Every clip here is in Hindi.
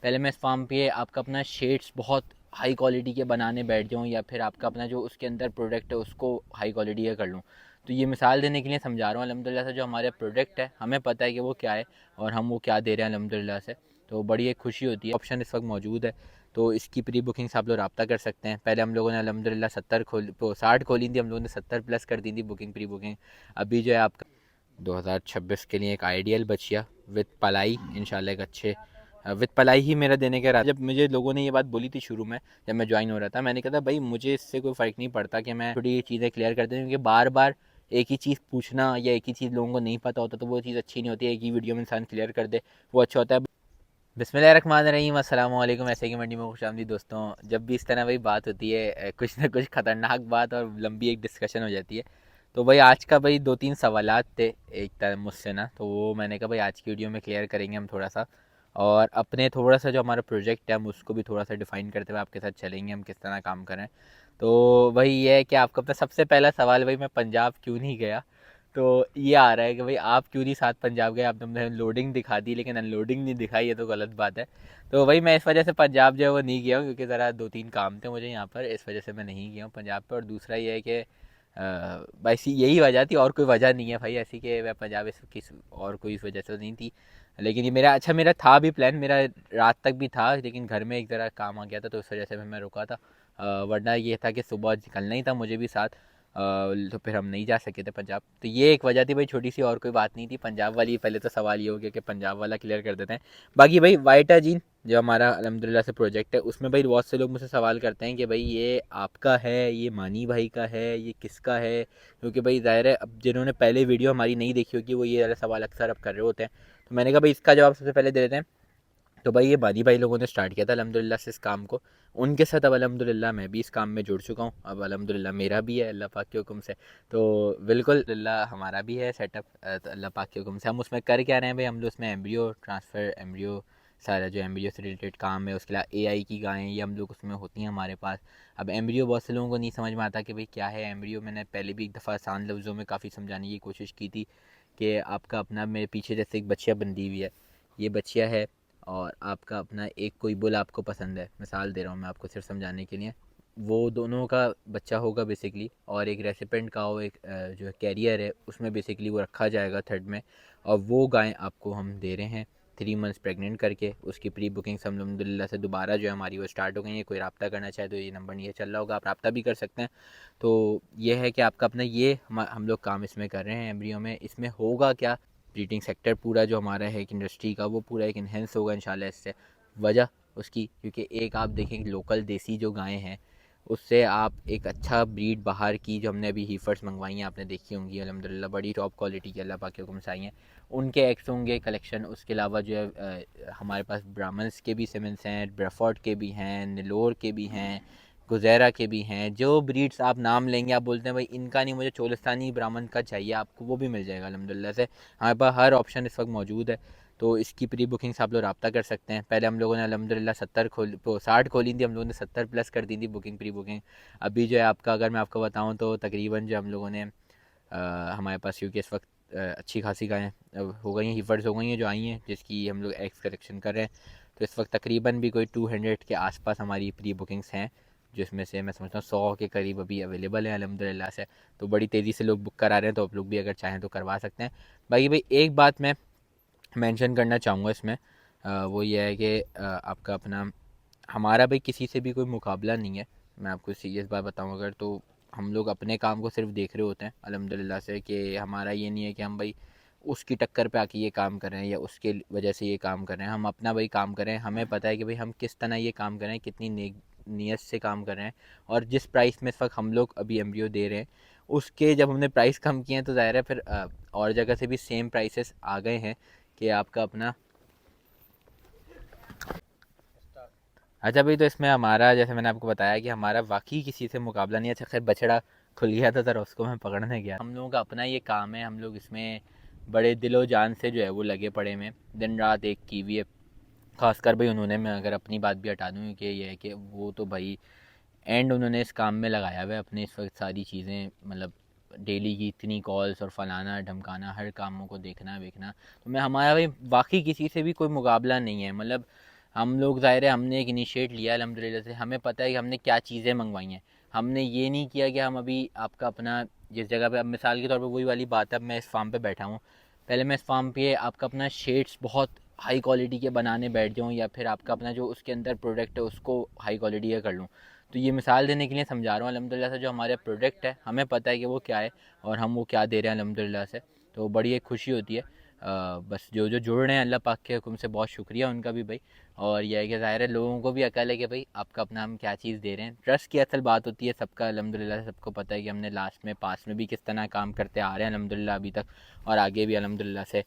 पहले मैं इस फार्म पे आपका अपना शेड्स बहुत हाई क्वालिटी के बनाने बैठ जाऊँ, या फिर आपका अपना जो उसके अंदर प्रोडक्ट है उसको हाई क्वालिटी का कर लूँ। तो ये मिसाल देने के लिए समझा रहा हूँ। अल्हम्दुलिल्लाह से जो हमारे प्रोडक्ट है हमें पता है कि वो क्या है और हम वो क्या दे रहे हैं अल्हम्दुलिल्लाह से। तो बड़ी एक खुशी होती है। ऑप्शन इस वक्त मौजूद है, तो इसकी प्री बुकिंग से आप लोग रब्ता कर सकते हैं। पहले हम लोगों ने अल्हम्दुलिल्लाह 60 खोली थी, हम लोगों ने 70 प्लस कर दी थी बुकिंग, प्री बुकिंग। अभी जो है आपका 2026 के लिए एक आइडियल बचिया विद पलाई इंशाल्लाह एक अच्छे विद पलाई ही मेरा देने का रहा। जब मुझे लोगों ने ये बात बोली थी शुरू में, जब मैं ज्वाइन हो रहा था, मैंने कहा था भाई मुझे इससे कोई फ़र्क नहीं पड़ता कि मैं थोड़ी चीज़ें क्लियर कर दूँ, क्योंकि बार बार एक ही चीज़ पूछना या एक ही चीज़ लोगों को नहीं पता होता तो वो चीज़ अच्छी नहीं होती है। एक ही वीडियो में इंसान क्लियर कर दे वो अच्छा होता है। बिस्मिल्लाहिर्रहमानिर्रहीम, अस्सलाम वालेकुम। ऐसे की मंडी में खुशामदीद दोस्तों। जब भी इस तरह भाई बात होती है, कुछ ना कुछ ख़तरनाक बात और लंबी एक डिस्कशन हो जाती है। तो भाई आज का भाई 2-3 सवालात थे एक तरह मुझसे ना, तो वो मैंने कहा भाई आज की वीडियो में क्लियर करेंगे हम थोड़ा सा, और अपने थोड़ा सा जो हमारा प्रोजेक्ट है हम उसको भी थोड़ा सा डिफ़ाइन करते हुए आपके साथ चलेंगे हम किस तरह काम करें। तो भाई ये है कि आपका अपना सबसे पहला सवाल, भाई मैं पंजाब क्यों नहीं गया। तो ये आ रहा है कि भाई आप क्यों नहीं साथ पंजाब गए, आपने लोडिंग दिखा दी लेकिन अनलोडिंग नहीं दिखाई, ये तो गलत बात है। तो भाई मैं इस वजह से पंजाब जो है वो नहीं गया हूँ, क्योंकि ज़रा 2-3 काम थे मुझे यहाँ पर, इस वजह से मैं नहीं गया हूँ पंजाब पर। और दूसरा ये है कि बस यही वजह थी, और कोई वजह नहीं है भाई ऐसी कि मैं पंजाब इस किस और कोई इस वजह से नहीं थी। लेकिन ये मेरा अच्छा, मेरा था भी प्लान, मेरा रात तक भी था, लेकिन घर में एक ज़रा काम आ गया था तो उस वजह से मैं रुका था। वरना ये था कि सुबह निकलना ही था मुझे भी साथ। तो फिर हम नहीं जा सके थे पंजाब। तो ये एक वजह थी भाई छोटी सी, और कोई बात नहीं थी पंजाब वाली। पहले तो सवाल ये हो गया कि पंजाब वाला क्लियर कर देते हैं। बाकी भाई वाइटा जीन जो हमारा अल्हम्दुलिल्लाह से प्रोजेक्ट है, उसमें भाई बहुत से लोग मुझसे सवाल करते हैं कि भाई ये आपका है, ये मानी भाई का है, ये किसका है। क्योंकि भाई ज़ाहिर है अब जिन्होंने पहले वीडियो हमारी नहीं देखी होगी वो ये वाला सवाल अक्सर अब कर रहे होते हैं। तो मैंने कहा भाई इसका जवाब सबसे पहले दे देते हैं। तो भाई ये बानी भाई लोगों ने स्टार्ट किया था अल्हम्दुलिल्लाह से इस काम को। उनके साथ अब अल्हम्दुलिल्लाह मैं भी इस काम में जुड़ चुका हूँ। अब अल्हम्दुलिल्लाह मेरा भी है अल्लाह पाक के हुक्म से। तो बिल्कुल अल्लाह हमारा भी है सेटअप, तो अल्लाह पाक के हुक्म से हम उसमें कर क्या रहे हैं भाई, हम लोग उसमें एम्ब्रियो ट्रांसफ़र, एम्ब्रियो सारा जो एम्ब्रियो से रिलेटेड काम है, उसके अलावा एआई की गायें ये हम लोग उसमें होती हैं हमारे पास। अब एम्ब्रियो बहुत से लोगों को नहीं समझ में आता कि भाई क्या है एम्ब्रियो। मैंने पहले भी एक दफ़ा आसान लफ्ज़ों में काफ़ी समझाने की कोशिश की थी कि आपका अपना मेरे पीछे जैसे एक बच्चिया बंधी हुई है, ये बच्चिया है, और आपका अपना एक कोई बुल आपको पसंद है, मिसाल दे रहा हूँ मैं आपको सिर्फ समझाने के लिए, वो दोनों का बच्चा होगा बेसिकली, और एक रेसिपेंट का हो, एक जो कैरियर है उसमें बेसिकली वो रखा जाएगा थर्ड में, और वो गाय आपको हम दे रहे हैं 3 मंथ्स प्रेग्नेंट करके। उसकी प्री बुकिंग अल्हम्दुलिल्लाह से दोबारा जो है हमारी वो स्टार्ट हो गई है। कोई रब्ता करना चाहे तो ये नंबर नहीं चल रहा होगा, आप रब्ता भी कर सकते हैं। तो ये है कि आपका अपना ये हम लोग काम इसमें कर रहे हैं एम्ब्रियो में। इसमें होगा क्या, ब्रीडिंग सेक्टर पूरा जो हमारा है एक इंडस्ट्री का वो पूरा एक इन्हेंस होगा इंशाल्लाह इससे। वजह उसकी क्योंकि एक आप देखें लोकल देसी जो गायें हैं उससे आप एक अच्छा ब्रीड बाहर की, जो हमने अभी हीफर्स मंगवाई हैं आपने देखी होंगी अल्हम्दुलिल्लाह बड़ी टॉप क्वालिटी की अल्लाह पाक के हुक्म से आई हैं, उनके एग्स होंगे कलेक्शन। उसके अलावा जो है हमारे पास ब्राह्मण्स के भी सीमेंस हैं, ब्रेफर्ड के भी हैं, नेलोर के भी हैं, गुज़ैरा के भी हैं। जो ब्रीड्स आप नाम लेंगे, आप बोलते हैं भाई इनका नहीं मुझे चोलिस्तानी ब्राह्मण का चाहिए, आपको वो भी मिल जाएगा अल्हम्दुलिल्लाह से। हमारे पास हर ऑप्शन इस वक्त मौजूद है। तो इसकी प्री बुकिंग से आप लोग रब्ता कर सकते हैं। पहले हम लोगों ने अल्हम्दुलिल्लाह 60 खोली थी, हम लोगों ने 70 प्लस कर दी थी बुकिंग, प्री बुकिंग। अभी जो है आपका अगर मैं आपको बताऊँ तो तकरीबन जो हम लोगों ने हमारे पास, क्योंकि इस वक्त अच्छी खासी गायें हो गई हैं, हीफर्स हो गई हैं जो आई हैं, जिसकी हम लोग एग्स कलेक्शन कर रहे हैं। तो इस वक्त तकरीबन भी कोई 200 के आसपास हमारी प्री बुकिंग्स हैं, जिसमें से मैं समझता हूँ 100 के करीब अभी अवेलेबल हैं अल्हम्दुलिल्लाह से। तो बड़ी तेज़ी से लोग बुक करा रहे हैं, तो आप लोग भी अगर चाहें तो करवा सकते हैं। बाकी भाई एक बात मैं मेंशन करना चाहूँगा इसमें, वो ये है कि आपका अपना हमारा भाई किसी से भी कोई मुकाबला नहीं है। मैं आपको सीरियस बात बताऊँ अगर, तो हम लोग अपने काम को सिर्फ देख रहे होते हैं अल्हम्दुलिल्लाह से, कि हमारा ये नहीं है कि हम भाई उसकी टक्कर पे आके ये काम कर रहे हैं या उसके वजह से ये काम कर रहे हैं। हम अपना भाई काम कर रहे हैं, हमें पता है कि भाई हम किस तरह ये काम कर रहे हैं, कितनी नीयत से काम कर रहे हैं। और जिस प्राइस में इस वक्त हम लोग अभी एम्ब्रियो दे रहे हैं उसके जब हमने प्राइस कम किए हैं तो ज़ाहिर है फिर और जगह से भी सेम प्राइसेस आ गए हैं कि आपका अपना। अच्छा भाई, तो इसमें हमारा जैसे मैंने आपको बताया कि हमारा वाकई किसी से मुकाबला नहीं है। अच्छा खैर बछड़ा खुल गया था ज़रा, उसको मैं पकड़ने गया। हम लोगों का अपना ये काम है, हम लोग इसमें बड़े दिलो जान से जो है वो लगे पड़े में, दिन रात एक की हुई है। खासकर भाई उन्होंने, मैं अगर अपनी बात भी हटा दूँ कि ये है कि वो तो भाई एंड उन्होंने इस काम में लगाया हुआ है अपने इस वक्त सारी चीज़ें, मतलब डेली की इतनी कॉल्स और फलाना ढमकाना, हर कामों को देखना वेखना। तो मैं हमारा भाई वाकई किसी से भी कोई मुकाबला नहीं है। मतलब हम लोग ज़ाहिर है हमने एक इनिशिएट लिया अल्हम्दुलिल्लाह से, हमें पता है कि हमने क्या चीज़ें मंगवाई हैं। हमने ये नहीं किया कि हम अभी आपका अपना जिस जगह पे, अब मिसाल के तौर पे वही वाली बात है, अब मैं इस फार्म पे बैठा हूँ, पहले मैं इस फार्म पे आपका अपना शेड्स बहुत हाई क्वालिटी के बनाने बैठ जाऊँ, या फिर आपका अपना जो उसके अंदर प्रोडक्ट है उसको हाई क्वालिटी का कर लूँ। तो ये मिसाल देने के लिए समझा रहा हूँ अल्हम्दुलिल्लाह से, जो हमारे प्रोडक्ट है हमें पता है कि वो क्या है और हम वो क्या दे रहे हैं अल्हम्दुलिल्लाह से। तो बड़ी एक खुशी होती है। बस जो जो जुड़ रहे हैं अल्लाह पाक के हुक्म से बहुत शुक्रिया उनका भी भाई। और यह है कि ज़ाहिर है लोगों को भी अकल है कि भाई आपका अपना हम क्या चीज़ दे रहे हैं। ट्रस्ट की असल बात होती है, सबका अल्हम्दुलिल्लाह सबको पता है कि हमने लास्ट में पास में भी किस तरह काम करते आ रहे हैं अल्हम्दुलिल्लाह अभी तक, और आगे भी अल्हम्दुलिल्लाह से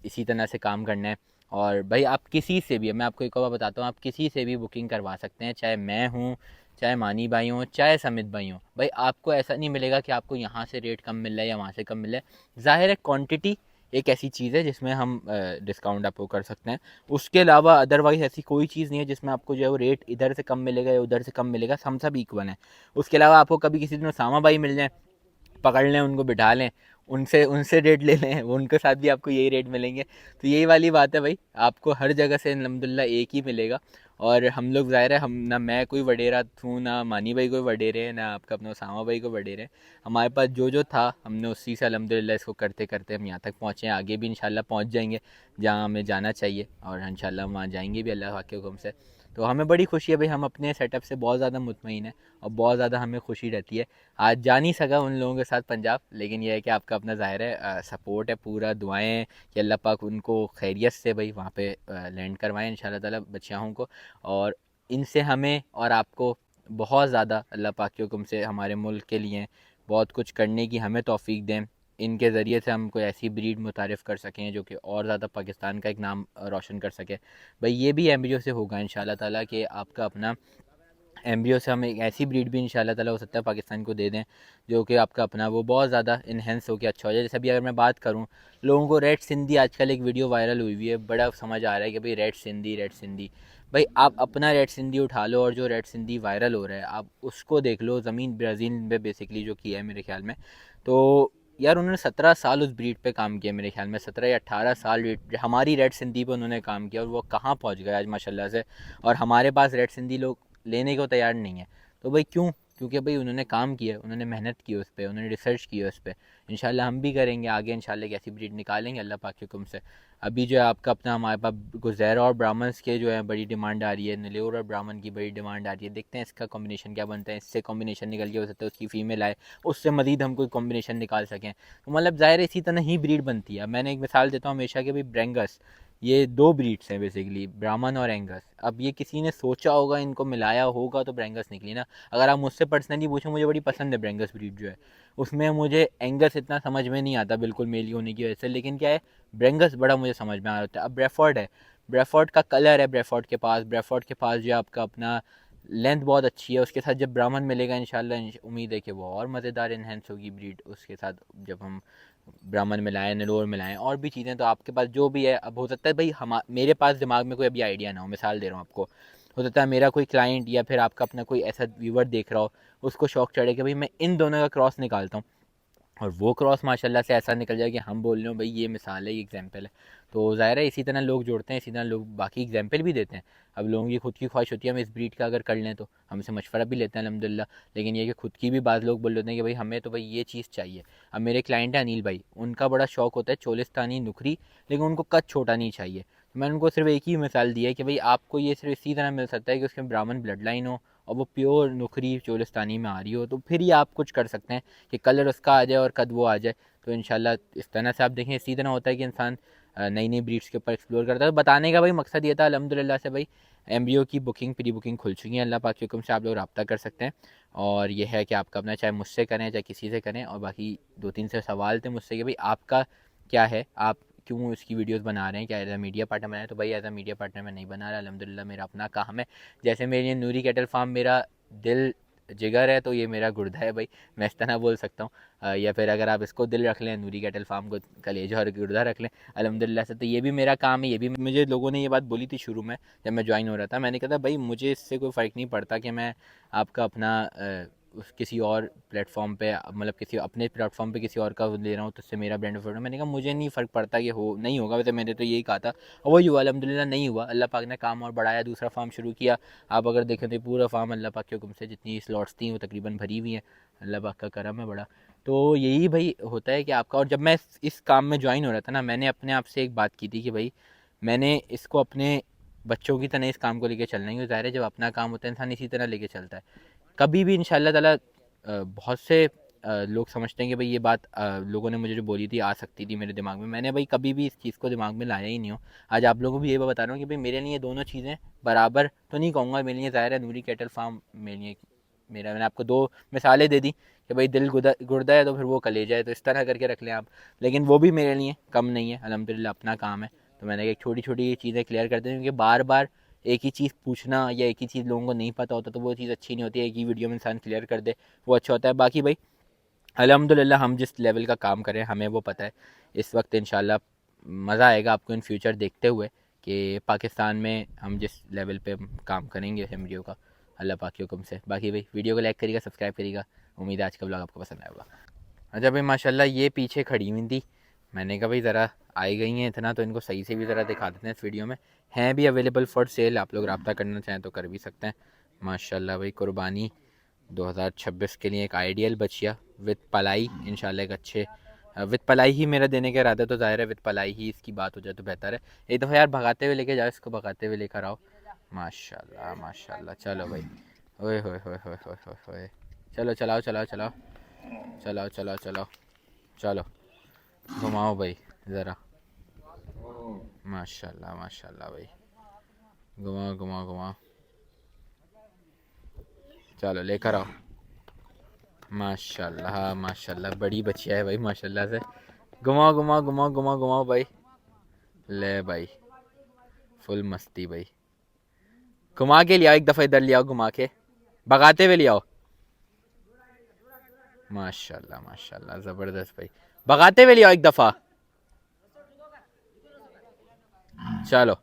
इसी तरह से काम करना है। और भाई आप किसी से भी, मैं आपको एक और बताता हूँ, आप किसी से भी बुकिंग करवा सकते हैं, चाहे मैं हूँ, चाहे मानी भाई हों, चाहे समित भाई हों। भाई आपको ऐसा नहीं मिलेगा कि आपको यहाँ से रेट कम मिल रहा है या वहाँ से कम मिल रहा है। ज़ाहिर है क्वांटिटी एक ऐसी चीज़ है जिसमें हम डिस्काउंट आपको कर सकते हैं। उसके अलावा अदरवाइज़ ऐसी कोई चीज़ नहीं है जिसमें आपको जो है वो रेट इधर से कम मिलेगा या उधर से कम मिलेगा, हम सब इक्वल हैं। उसके अलावा आपको कभी किसी दिन उसामा भाई मिल जाए, पकड़ लें उनको, बिठा लें, उनसे उनसे रेट ले लें, उनके साथ भी आपको यही रेट मिलेंगे। तो यही वाली बात है भाई, आपको हर जगह से अल्हम्दुलिल्लाह एक ही मिलेगा। और हम लोग ज़ाहिर है, हम ना मैं कोई वडेरा हूँ, ना मानी भाई कोई वडेरे हैं, ना आपका अपना उसामा भाई को वडेरे हैं। हमारे पास जो जो था हमने उसी से अल्हम्दुलिल्लाह इसको करते करते हम यहाँ तक पहुँचे हैं। आगे भी इंशाल्लाह पहुँच जाएंगे जहाँ हमें जाना चाहिए, और इंशाल्लाह वहाँ जाएंगे भी अल्लाह पाक के हुक्म से। तो हमें बड़ी खुशी है भाई, हम अपने सेटअप से बहुत ज़्यादा मुतमईन है और बहुत ज़्यादा हमें खुशी रहती है। आज जा नहीं सका उन लोगों के साथ पंजाब, लेकिन यह है कि आपका अपना ज़ाहिर है सपोर्ट है पूरा, दुआएं हैं कि अल्लाह पाक उनको खैरियत से भाई वहाँ पे लैंड करवाएं इंशाल्लाह ताला बच्चियों को। और इनसे हमें और आपको बहुत ज़्यादा अल्लाह पाक के हुक्म से हमारे मुल्क के लिए बहुत कुछ करने की हमें तौफीक दें। इनके ज़रिए से हम कोई ऐसी ब्रीड मुतारिफ़ कर सकें जो कि और ज़्यादा पाकिस्तान का एक नाम रोशन कर सके। भाई ये भी एम्ब्रियो से होगा इंशाल्लाह ताला कि आपका अपना एम्ब्रियो से हम एक ऐसी ब्रीड भी इंशाल्लाह ताला हो सकता है पाकिस्तान को दे दें जो कि आपका अपना वो बहुत ज़्यादा इन्हेंस हो के अच्छा हो जाए। जैसे अभी अगर मैं बात करूँ, लोगों को रेड सिंधी आजकल एक वीडियो वायरल हुई हुई है, बड़ा समझ आ रहा है कि भाई रेड सिंधी, रेड सिंधी। भाई आप अपना रेड सिंधी उठा लो और जो रेड सिंधी वायरल हो रहा है आप उसको देख लो। ज़मीन ब्राज़ील में बेसिकली जो किया है मेरे ख्याल में, तो यार उन्होंने 17 साल उस ब्रीड पे काम किया, मेरे ख्याल में 17 या 18 साल हमारी रेड सिंधी पे उन्होंने काम किया, और वो कहाँ पहुँच गए आज माशाल्लाह से। और हमारे पास रेड सिंधी लोग लेने को तैयार नहीं है। तो भाई क्यों? क्योंकि भाई उन्होंने काम किया, उन्होंने मेहनत की उस पर, उन्होंने रिसर्च की उस पर। इंशाल्लाह हम भी करेंगे आगे, इंशाल्लाह एक ऐसी ब्रीड निकालेंगे अल्लाह पाक के हुक्म से। अभी जो है आपका अपना हमारे पास गुज़ैरा और ब्राह्मण्स के जो है बड़ी डिमांड आ रही है, नीलोर और ब्राह्मण की बड़ी डिमांड आ रही है। देखते हैं इसका कॉम्बिनेशन क्या बनता है, इससे कॉम्बिनेशन निकल के हो सकता है उसकी फ़ीमेल आए, उससे मज़ीद हम कोई कॉम्बिनेशन निकाल सकें। तो मतलब ज़ाहिर है इसी तरह ही ब्रीड बनती है। मैंने एक मिसाल देता हूँ हमेशा कि भाई ब्रेंगस, ये दो ब्रीड्स हैं बेसिकली, ब्राह्मण और एंगस। अब ये किसी ने सोचा होगा, इनको मिलाया होगा तो ब्रेंगस निकली ना। अगर आप मुझसे पर्सनली पूछो, मुझे बड़ी पसंद है ब्रेंगस ब्रीड जो है, उसमें मुझे एंगस इतना समझ में नहीं आता बिल्कुल मेल होने की वजह से, लेकिन क्या है ब्रेंगस बड़ा मुझे समझ में आता है। अब ब्रेफर्ड है, ब्रेफर्ड का कलर है, ब्रेफर्ड के पास जो आपका अपना लेंथ बहुत अच्छी है। उसके साथ जब ब्राह्मण मिलेगा इंशाल्लाह उम्मीद है कि वो और मज़ेदार इन्हेंस होगी ब्रीड उसके साथ, जब हम ब्राह्मण मिलाएं, नेलोर मिलाएं और भी चीज़ें। तो आपके पास जो भी है, अब हो सकता है भाई हम मेरे पास दिमाग में कोई अभी आइडिया ना हो, मिसाल दे रहा हूँ आपको, हो सकता है मेरा कोई क्लाइंट या फिर आपका अपना कोई ऐसा व्यूवर देख रहा हो, उसको शौक चढ़े कि भाई मैं इन दोनों का क्रॉस निकालता हूँ, और वो क्रॉस माशाल्लाह से ऐसा निकल जाए कि हम बोल रहे हो भाई ये मिसाल है, ये एग्जाम्पल है। तो ज़ाहिर है इसी तरह लोग जोड़ते हैं, इसी तरह लोग बाकी एग्जाम्पल भी देते हैं। अब लोगों की खुद की ख्वाहिश होती है हम इस ब्रीड का अगर कर लें, तो हमसे मशवरा भी लेते हैं अल्हम्दुलिल्लाह। लेकिन ये कि खुद की भी बाज़ लोग बोल देते हैं कि भाई हमें तो भाई ये चीज़ चाहिए। अब मेरे क्लाइंट है अनिल भाई, उनका बड़ा शौक होता है चोलिस्तानी नुकरी, लेकिन उनको कद छोटा नहीं चाहिए। तो मैंने उनको सिर्फ एक ही मिसाल दी है कि भाई आपको ये सिर्फ इसी तरह मिल सकता है कि उसमें ब्राह्मण ब्लड लाइन हो और वो प्योर नुकरी चोलिस्तानी में आ रही हो, तो फिर ही आप कुछ कर सकते हैं कि कलर उसका आ जाए और कद वो आ जाए। तो इंशाल्लाह इस तरह से आप देखें, इसी तरह होता है कि इंसान नई नई ब्रीड्स के ऊपर एक्सप्लोर करता है। तो बताने का भाई मकसद ये था अल्हम्दुलिल्लाह से भाई, एम्ब्रियो की बुकिंग, प्री बुकिंग खुल चुकी है, अल्लाह पाक के हुक्म से आप लोग रब्ता कर सकते हैं। और ये है कि आपका अपना चाहे मुझसे करें चाहे किसी से करें। और बाकी दो तीन से सवाल थे मुझसे कि भाई आपका क्या है, आप क्यों इसकी वीडियोस बना रहे हैं, क्या एज अ मीडिया पार्टनर बनाए? तो भाई एज अ मीडिया पार्टनर मैं नहीं बना रहा, अल्हम्दुलिल्लाह मेरा अपना काम है। जैसे मेरे ये नूरी कैटल फार्म मेरा दिल जिगर है, तो ये मेरा गुर्दा है भाई, मैं इस तरह बोल सकता हूँ। या फिर अगर आप इसको दिल रख लें, नूरी कैटल फार्म को कलेजा और गुर्दा रख लें अल्हम्दुलिल्लाह से, तो ये भी मेरा काम है। ये भी मुझे लोगों ने ये बात बोली थी शुरू में जब मैं ज्वाइन हो रहा था, मैंने कहा था भाई मुझे इससे कोई फ़र्क नहीं पड़ता कि मैं आपका अपना किसी और प्लेटफॉर्म पे, मतलब किसी अपने प्लेटफॉर्म पे किसी और का ले रहा हूँ तो उससे मेरा बेनिफिट हो। मैंने कहा मुझे नहीं फ़र्क पड़ता कि हो नहीं होगा, वैसे मैंने तो यही कहा था और वही हुआ अल्हम्दुलिल्लाह। नहीं हुआ, अल्लाह पाक ने काम और बढ़ाया, दूसरा फार्म शुरू किया। आप अगर देखें तो पूरा फार्म अल्लाह पाक के हुक्म से जितनी स्लॉट्स थी वो तकरीबन भरी हुई हैं, अल्लाह पाक का करम है बड़ा। तो यही भाई होता है कि आपका, और जब मैं इस काम में ज्वाइन हो रहा था ना, मैंने अपने आप से एक बात की थी कि भाई मैंने इसको अपने बच्चों की तरह इस काम को लेके चलना ही। ज़ाहिर है जब अपना काम होता है इंसान इसी तरह लेके चलता है। कभी भी इंशाल्लाह ताला बहुत से लोग समझते हैं कि भाई ये बात लोगों ने मुझे जो बोली थी आ सकती थी मेरे दिमाग में, मैंने भाई कभी भी इस चीज़ को दिमाग में लाया ही नहीं हो। आज आप लोगों को भी ये बता रहा हूँ कि भाई मेरे लिए दोनों चीज़ें बराबर तो नहीं कहूँगा, मेरे लिए ज़ाहिर है नूरी कैटल फार्म मेरे लिए मेरा, मैंने आपको दो मिसालें दे दी कि भाई दिल गुर्दा है तो फिर वो कलेजा है, तो इस तरह करके रख लें आप। लेकिन वो भी मेरे लिए कम नहीं है, अल्हम्दुलिल्लाह अपना काम है। तो मैंने एक छोटी छोटी चीज़ें क्लियर कर दी, क्योंकि बार बार एक ही चीज़ पूछना या एक ही चीज़ लोगों को नहीं पता होता तो वो चीज़ अच्छी नहीं होती है। एक ही वीडियो में इंसान क्लियर कर दे वो अच्छा होता है। बाकी भाई अल्हम्दुलिल्लाह हम जिस लेवल का काम करें हमें वो पता है। इस वक्त इंशाल्लाह मज़ा आएगा आपको इन फ्यूचर देखते हुए कि पाकिस्तान में हम जिस लेवल पे काम करेंगे एमडीओ का, अल्लाह पाक के हुक्म से। बाकी भाई वीडियो को लाइक करिएगा, सब्सक्राइब करिएगा। उम्मीद है आज का ब्लॉग आपको पसंद आया होगा। अच्छा भाई माशाल्लाह ये पीछे खड़ी हुई थी, मैंने कहा भाई ज़रा आई गई हैं इतना तो इनको सही से भी ज़रा दिखा देते हैं इस वीडियो में। हैं भी अवेलेबल फॉर सेल, आप लोग रब्ता करना चाहें तो कर भी सकते हैं। माशाल्लाह भाई कुर्बानी 2026 के लिए एक आइडियल बचिया विद पलाई, इंशाल्लाह एक अच्छे विद पलाई ही मेरा देने का इरादा, तो ज़ाहिर है विद पलाई ही इसकी बात हो जाए तो बेहतर है। एक दफ़ा यार भगाते हुए लेके जाओ इसको, भगाते हुए लेकर आओ। माशाल्लाह माशाल्लाह, चलो भाई, ओए होए होए होए होए होए होए, चलो चलाओ चलाओ चलाओ चलाओ चलाओ चलाओ चलो, घुमाओ भाई ज़रा। माशाल्लाह माशाल्लाह भाई, घुमाओ घुमाओ घुमाओ, चलो लेकर आओ। माशाल्लाह माशाल्लाह, बड़ी बच्चिया है भाई माशाल्लाह से। घुमाओ घुमाओ घुमाओ घुमाओ घुमाओ भाई, ले भाई फुल मस्ती भाई। घुमा के ले आओ एक दफ़ा, इधर ले आओ घुमा के, भगाते हुए ले आओ। माशाल्लाह माशाल्लाह ज़बरदस्त भाई, भगाते हुए ले आओ एक दफ़ा। चलो,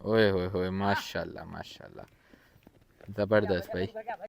ओए होए होए, माशाल्लाह माशाल्लाह ज़बरदस्त भाई।